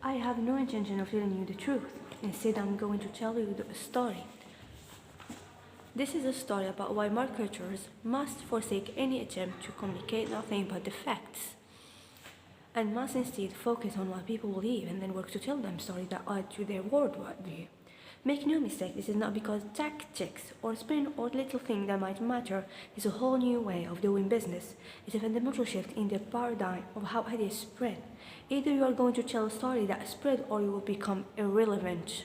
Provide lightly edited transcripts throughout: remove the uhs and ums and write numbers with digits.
I have no intention of telling you the truth. Instead, I'm going to tell you a story. This is a story about why marketers must forsake any attempt to communicate nothing but the facts, and must instead focus on what people believe and then work to tell them stories that add to their worldview. Make no mistake, this is not because tactics or spin or little thing that might matter. It's a whole new way of doing business. It's a fundamental shift in the paradigm of how ideas spread. Either you are going to tell a story that spread or you will become irrelevant.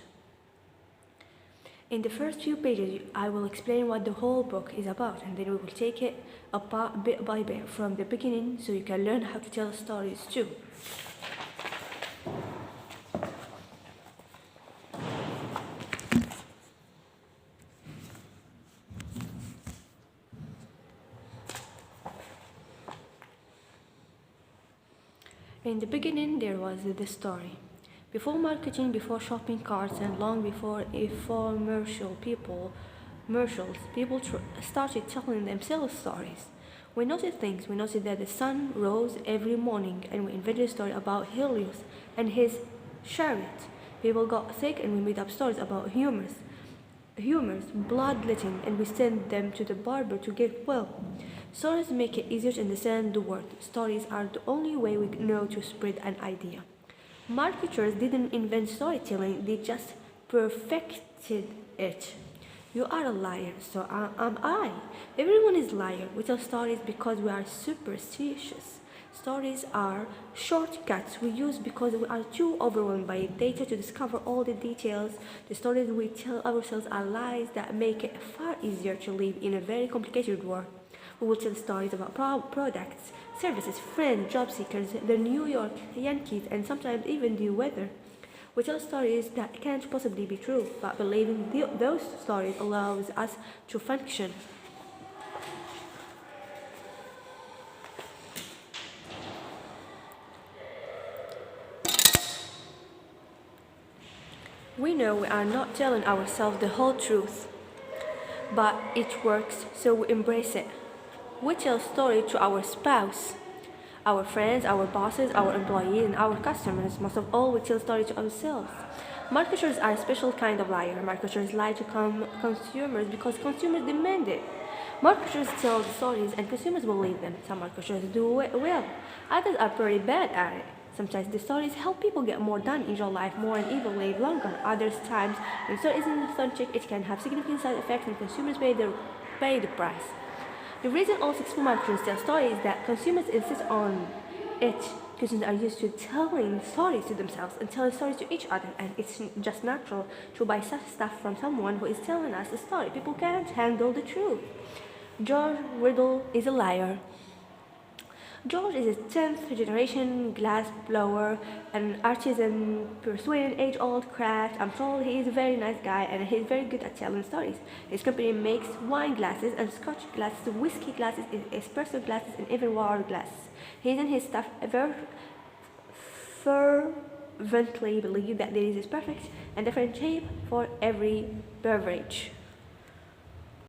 In the first few pages, I will explain what the whole book is about, and then we will take it apart bit by bit from the beginning so you can learn how to tell stories too. In the beginning, there was the story. Before marketing, before shopping carts, and long before infomercials, people started telling themselves stories. We noticed things. We noticed that the sun rose every morning, and we invented a story about Helios and his chariot. People got sick, and we made up stories about humors, bloodletting, and we sent them to the barber to get well. Stories make it easier to understand the world. Stories are the only way we know to spread an idea. Marketers didn't invent storytelling, they just perfected it. You are a liar, so am I. Everyone is a liar. We tell stories because we are superstitious. Stories are shortcuts we use because we are too overwhelmed by data to discover all the details. The stories we tell ourselves are lies that make it far easier to live in a very complicated world. We will tell stories about products, services, friends, job seekers, the New York Yankees, and sometimes even the weather. We tell stories that can't possibly be true, but believing those stories allows us to function. We know we are not telling ourselves the whole truth, but it works, so we embrace it. We tell stories to our spouse, our friends, our bosses, our employees, and our customers. Most of all, we tell stories to ourselves. Marketers are a special kind of liar. Marketers lie to consumers because consumers demand it. Marketers tell the stories and consumers believe them. Some marketers do it well, others are pretty bad at it. Sometimes the stories help people get more done, enjoy life more, and even live longer. Other times, when the story isn't authentic, it can have significant side effects and consumers pay the price. The reason all successful marketers tell stories is that consumers insist on it. Consumers are used to telling stories to themselves and telling stories to each other, and it's just natural to buy such stuff from someone who is telling us a story. People can't handle the truth. George Riddle is a liar. George is a 10th generation glass blower, an artisan pursuing age-old craft. I'm told he is a very nice guy and he's very good at telling stories. His company makes wine glasses and scotch glasses, whiskey glasses, espresso glasses, and even water glasses. He and his staff fervently believe that there is a perfect and different shape for every beverage.